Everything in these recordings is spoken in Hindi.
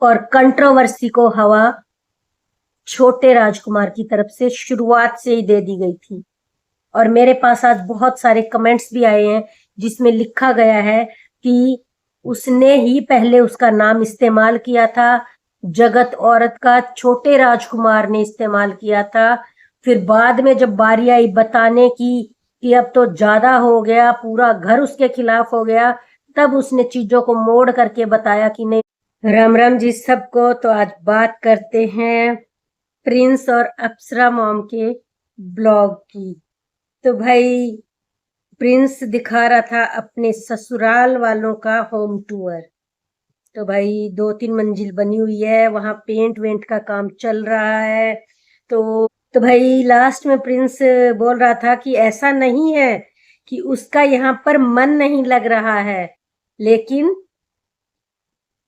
और कंट्रोवर्सी को हवा छोटे राजकुमार की तरफ से शुरुआत से ही दे दी गई थी। और मेरे पास आज बहुत सारे कमेंट्स भी आए हैं जिसमें लिखा गया है कि उसने ही पहले उसका नाम इस्तेमाल किया था, जगत औरत का छोटे राजकुमार ने इस्तेमाल किया था। फिर बाद में जब बारी आई बताने की कि अब तो ज्यादा हो गया, पूरा घर उसके खिलाफ हो गया, तब उसने चीजों को मोड़ करके बताया कि नहीं। राम राम जी सबको। तो आज बात करते हैं प्रिंस और अप्सरा मॉम के ब्लॉग की। तो भाई प्रिंस दिखा रहा था अपने ससुराल वालों का होम टूर। तो भाई 2-3 मंजिल बनी हुई है, वहां पेंट वेंट का काम चल रहा है। तो भाई लास्ट में प्रिंस बोल रहा था कि ऐसा नहीं है कि उसका यहाँ पर मन नहीं लग रहा है, लेकिन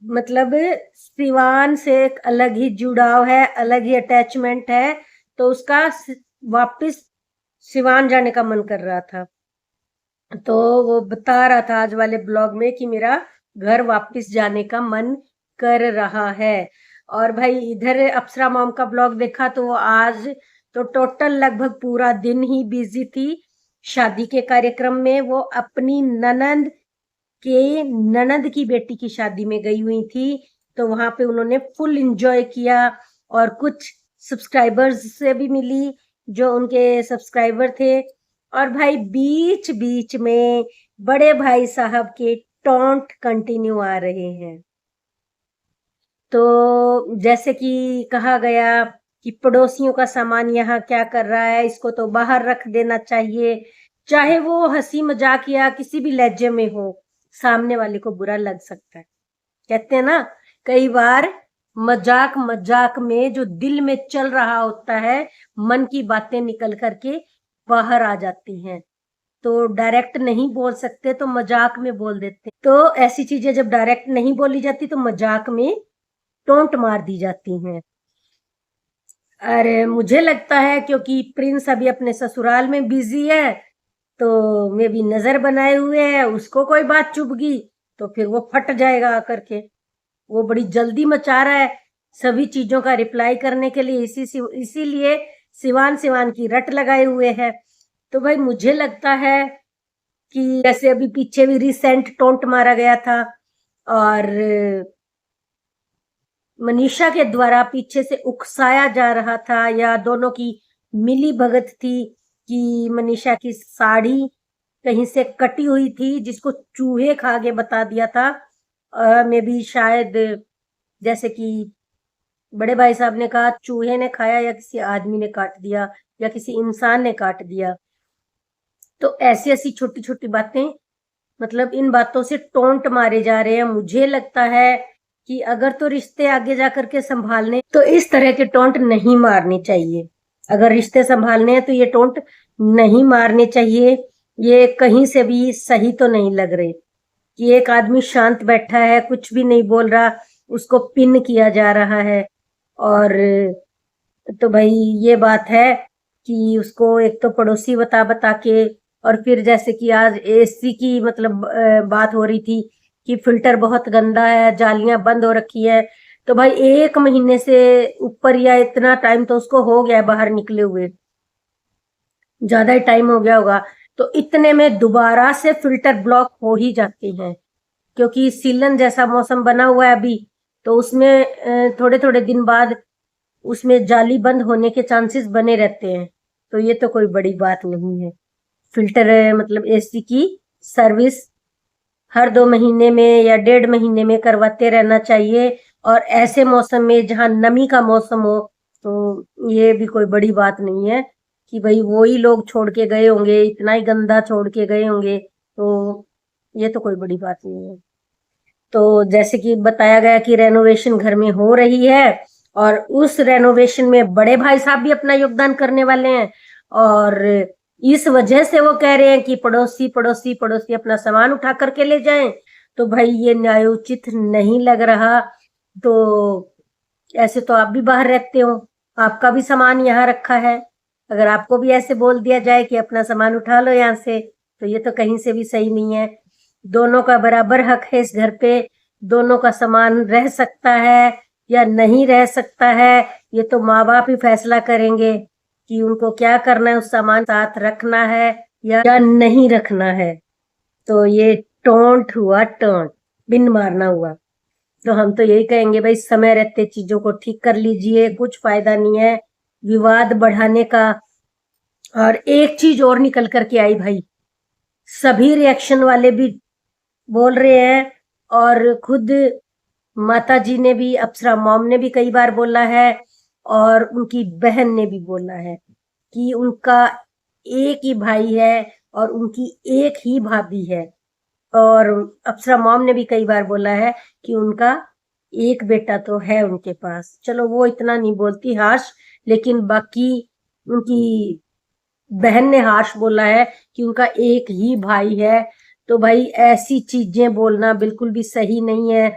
मतलब सिवान से एक अलग ही जुड़ाव है, अलग ही अटैचमेंट है। तो उसका वापस सिवान जाने का मन कर रहा था। तो वो बता रहा था आज वाले ब्लॉग में कि मेरा घर वापस जाने का मन कर रहा है। और भाई इधर अप्सरा मॉम का ब्लॉग देखा तो वो आज तो टोटल लगभग पूरा दिन ही बिजी थी शादी के कार्यक्रम में। वो अपनी ननंद की बेटी की शादी में गई हुई थी, तो वहां पे उन्होंने फुल एंजॉय किया। और कुछ सब्सक्राइबर्स से भी मिली जो उनके सब्सक्राइबर थे। और भाई बीच बीच में बड़े भाई साहब के टॉन्ट कंटिन्यू आ रहे हैं। तो जैसे कि कहा गया कि पड़ोसियों का सामान यहाँ क्या कर रहा है, इसको तो बाहर रख देना चाहिए। चाहे वो हंसी मजाक या किसी भी लहजे में हो, सामने वाले को बुरा लग सकता है। कहते हैं ना, कई बार मजाक मजाक में जो दिल में चल रहा होता है, मन की बातें निकल करके बाहर आ जाती हैं। तो डायरेक्ट नहीं बोल सकते तो मजाक में बोल देते। तो ऐसी चीजें जब डायरेक्ट नहीं बोली जाती तो मजाक में टोंट मार दी जाती हैं। अरे मुझे लगता है क्योंकि प्रिंस अभी अपने ससुराल में बिजी है, तो मे भी नजर बनाए हुए है, उसको कोई बात चुभ गई तो फिर वो फट जाएगा आकर के। वो बड़ी जल्दी मचा रहा है सभी चीजों का रिप्लाई करने के लिए, इसीलिए सिवान सिवान की रट लगाए हुए है। तो भाई मुझे लगता है कि जैसे अभी पीछे भी रिसेंट टोंट मारा गया था और मनीषा के द्वारा पीछे से उकसाया जा रहा था, या दोनों की मिली भगत थी कि मनीषा की साड़ी कहीं से कटी हुई थी जिसको चूहे खा के बता दिया था। मे बी शायद जैसे कि बड़े भाई साहब ने कहा चूहे ने खाया या किसी आदमी ने काट दिया या किसी इंसान ने काट दिया। तो ऐसी ऐसी छोटी छोटी बातें, मतलब इन बातों से टोंट मारे जा रहे हैं। मुझे लगता है कि अगर तो रिश्ते आगे जाकर के संभालने तो इस तरह के टोंट नहीं मारने चाहिए। अगर रिश्ते संभालने हैं तो ये टोंट नहीं मारने चाहिए। ये कहीं से भी सही तो नहीं लग रहे कि एक आदमी शांत बैठा है, कुछ भी नहीं बोल रहा, उसको पिन किया जा रहा है। और तो भाई ये बात है कि उसको एक तो पड़ोसी बता बता के, और फिर जैसे कि आज एसी की मतलब बात हो रही थी कि फिल्टर बहुत गंदा है, जालियां बंद हो रखी है। तो भाई 1 महीने से ऊपर या इतना टाइम तो उसको हो गया बाहर निकले हुए, ज्यादा ही टाइम हो गया होगा। तो इतने में दोबारा से फिल्टर ब्लॉक हो ही जाते हैं, क्योंकि सीलन जैसा मौसम बना हुआ है अभी। तो उसमें थोड़े थोड़े दिन बाद उसमें जाली बंद होने के चांसेस बने रहते हैं। तो ये तो कोई बड़ी बात नहीं है। फिल्टर मतलब एसी की सर्विस हर 2 महीने में या 1.5 महीने में करवाते रहना चाहिए। और ऐसे मौसम में जहाँ नमी का मौसम हो, तो ये भी कोई बड़ी बात नहीं है कि भाई वो ही लोग छोड़ के गए होंगे, इतना ही गंदा छोड़ के गए होंगे। तो ये तो कोई बड़ी बात नहीं है। तो जैसे कि बताया गया कि रेनोवेशन घर में हो रही है, और उस रेनोवेशन में बड़े भाई साहब भी अपना योगदान करने वाले हैं। और इस वजह से वो कह रहे हैं कि पड़ोसी पड़ोसी पड़ोसी अपना सामान उठा करके ले जाएं। तो भाई ये न्यायोचित नहीं लग रहा। तो ऐसे तो आप भी बाहर रहते हो, आपका भी सामान यहाँ रखा है। अगर आपको भी ऐसे बोल दिया जाए कि अपना सामान उठा लो यहाँ से, तो ये तो कहीं से भी सही नहीं है। दोनों का बराबर हक है इस घर पे। दोनों का सामान रह सकता है या नहीं रह सकता है, ये तो माँ बाप ही फैसला करेंगे कि उनको क्या करना है, उस सामान साथ रखना है या नहीं रखना है। तो ये टोंट हुआ, टोंट बिन मारना हुआ। तो हम तो यही कहेंगे भाई, समय रहते चीजों को ठीक कर लीजिए, कुछ फायदा नहीं है विवाद बढ़ाने का। और एक चीज और निकल करके आई भाई, सभी रिएक्शन वाले भी बोल रहे हैं और खुद माता जी ने भी, अप्सरा मॉम ने भी कई बार बोला है और उनकी बहन ने भी बोला है कि उनका एक ही भाई है और उनकी एक ही भाभी है। और अप्सरा मॉम ने भी कई बार बोला है कि उनका एक बेटा तो है उनके पास। चलो वो इतना नहीं बोलती हार्श, लेकिन बाकी उनकी बहन ने हार्श बोला है कि उनका एक ही भाई है। तो भाई ऐसी चीजें बोलना बिल्कुल भी सही नहीं है।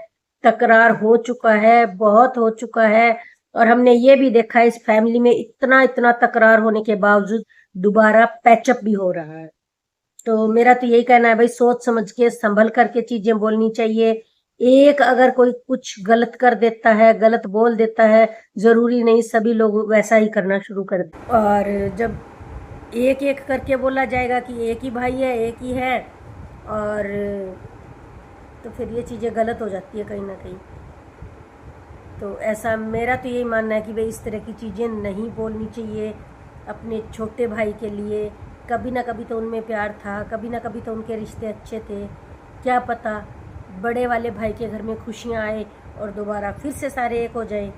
तकरार हो चुका है, बहुत हो चुका है, और हमने ये भी देखा है इस फैमिली में इतना इतना तकरार होने के बावजूद दोबारा पैचअप भी हो रहा है। तो मेरा तो यही कहना है भाई, सोच समझ के संभल करके चीजें बोलनी चाहिए। एक अगर कोई कुछ गलत कर देता है, गलत बोल देता है, जरूरी नहीं सभी लोग वैसा ही करना शुरू कर दे। और जब एक एक करके बोला जाएगा कि एक ही भाई है, एक ही है, और तो फिर ये चीज़ें गलत हो जाती है कहीं ना कहीं। तो ऐसा मेरा तो यही मानना है कि भाई इस तरह की चीज़ें नहीं बोलनी चाहिए अपने छोटे भाई के लिए। कभी ना कभी तो उनमें प्यार था, कभी ना कभी तो उनके रिश्ते अच्छे थे, क्या पता बड़े वाले भाई के घर में खुशियाँ आए और दोबारा फिर से सारे एक हो जाए,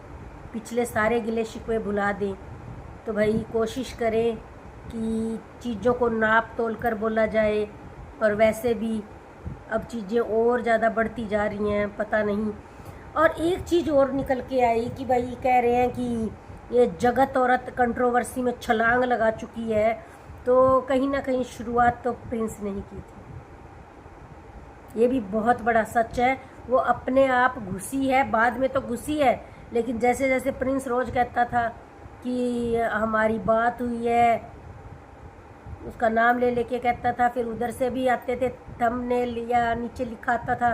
पिछले सारे गिले शिकवे भुला दें। तो भाई कोशिश करें कि चीज़ों को नाप तोल कर बोला जाए। और वैसे भी अब चीज़ें और ज़्यादा बढ़ती जा रही हैं, पता नहीं। और एक चीज़ और निकल के आई कि भाई कह रहे हैं कि ये जगत औरत कंट्रोवर्सी में छलांग लगा चुकी है। तो कहीं ना कहीं शुरुआत तो प्रिंस ने ही की थी, ये भी बहुत बड़ा सच है। वो अपने आप घुसी है, बाद में तो घुसी है, लेकिन जैसे जैसे प्रिंस रोज कहता था कि हमारी बात हुई है, उसका नाम ले लेके कहता था, फिर उधर से भी आते थे थंबनेल या नीचे लिखा आता था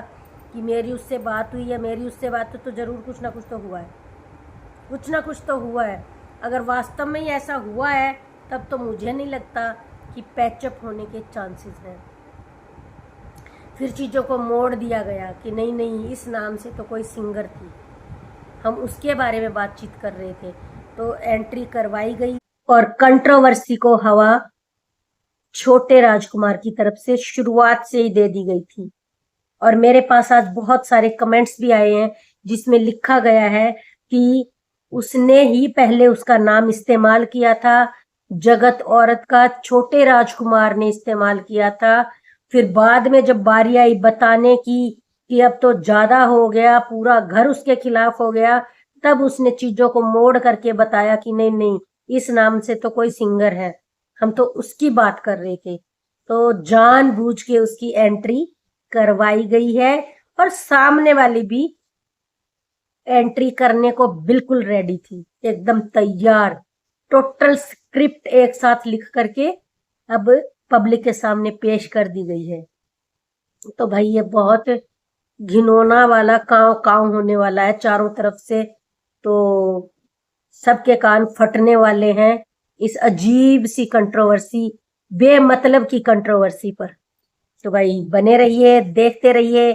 कि मेरी उससे बात हुई है, मेरी उससे बात हुई, तो ज़रूर कुछ ना कुछ तो हुआ है, कुछ ना कुछ तो हुआ है। अगर वास्तव में ही ऐसा हुआ है तब तो मुझे नहीं लगता कि पैचअप होने के चांसेस हैं। फिर चीज़ों को मोड़ दिया गया कि नहीं नहीं, इस नाम से तो कोई सिंगर थी, हम उसके बारे में बातचीत कर रहे थे। तो एंट्री करवाई गई और कंट्रोवर्सी को हवा छोटे राजकुमार की तरफ से शुरुआत से ही दे दी गई थी। और मेरे पास आज बहुत सारे कमेंट्स भी आए हैं जिसमें लिखा गया है कि उसने ही पहले उसका नाम इस्तेमाल किया था, जगत औरत का छोटे राजकुमार ने इस्तेमाल किया था। फिर बाद में जब बारी आई बताने की कि अब तो ज्यादा हो गया, पूरा घर उसके खिलाफ हो गया, तब उसने चीजों को मोड़ करके बताया कि नहीं नहीं, इस नाम से तो कोई सिंगर है, हम तो उसकी बात कर रहे थे। तो जानबूझ के उसकी एंट्री करवाई गई है और सामने वाली भी एंट्री करने को बिल्कुल रेडी थी, एकदम तैयार, टोटल स्क्रिप्ट एक साथ लिख करके अब पब्लिक के सामने पेश कर दी गई है। तो भाई ये बहुत घिनौना वाला कांव कांव होने वाला है चारों तरफ से। तो सबके कान फटने वाले हैं इस अजीब सी कंट्रोवर्सी, बेमतलब की कंट्रोवर्सी पर। तो भाई बने रहिए, देखते रहिए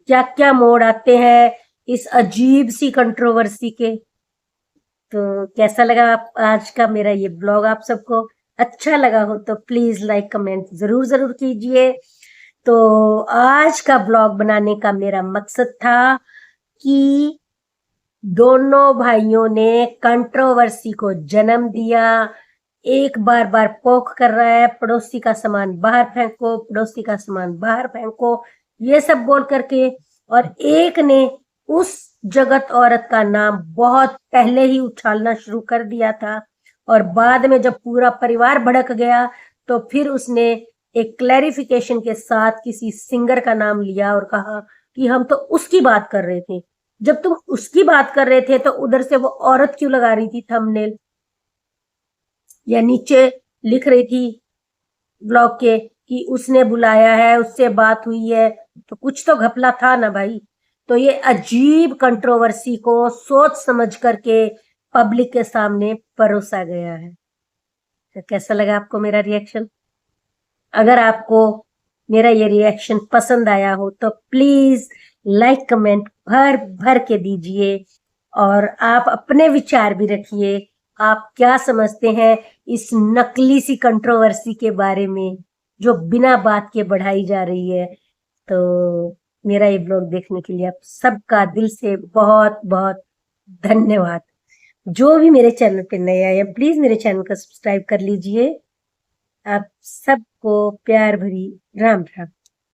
क्या क्या मोड़ आते हैं इस अजीब सी कंट्रोवर्सी के। तो कैसा लगा आज का मेरा ये ब्लॉग? आप सबको अच्छा लगा हो तो प्लीज लाइक कमेंट जरूर जरूर कीजिए। तो आज का ब्लॉग बनाने का मेरा मकसद था कि दोनों भाइयों ने कंट्रोवर्सी को जन्म दिया। एक बार बार पोक कर रहा है, पड़ोसी का सामान बाहर फेंको, पड़ोसी का सामान बाहर फेंको, ये सब बोल करके। और एक ने उस जगत औरत का नाम बहुत पहले ही उछालना शुरू कर दिया था, और बाद में जब पूरा परिवार भड़क गया तो फिर उसने एक क्लैरिफिकेशन के साथ किसी सिंगर का नाम लिया और कहा कि हम तो उसकी बात कर रहे थे। जब तुम उसकी बात कर रहे थे तो उधर से वो औरत क्यों लगा रही थी थंबनेल या नीचे लिख रही थी ब्लॉग के कि उसने बुलाया है, उससे बात हुई है? तो कुछ तो घपला था ना भाई। तो ये अजीब कंट्रोवर्सी को सोच समझ करके पब्लिक के सामने परोसा गया है। तो कैसा लगा आपको मेरा रिएक्शन? अगर आपको मेरा ये रिएक्शन पसंद आया हो तो प्लीज लाइक कमेंट भर भर के दीजिए और आप अपने विचार भी रखिए। आप क्या समझते हैं इस नकली सी कंट्रोवर्सी के बारे में जो बिना बात के बढ़ाई जा रही है? तो मेरा ये ब्लॉग देखने के लिए आप सबका दिल से बहुत बहुत धन्यवाद। जो भी मेरे चैनल पे नए आए हैं प्लीज मेरे चैनल को सब्सक्राइब कर लीजिए। आप सबको प्यार भरी राम राम।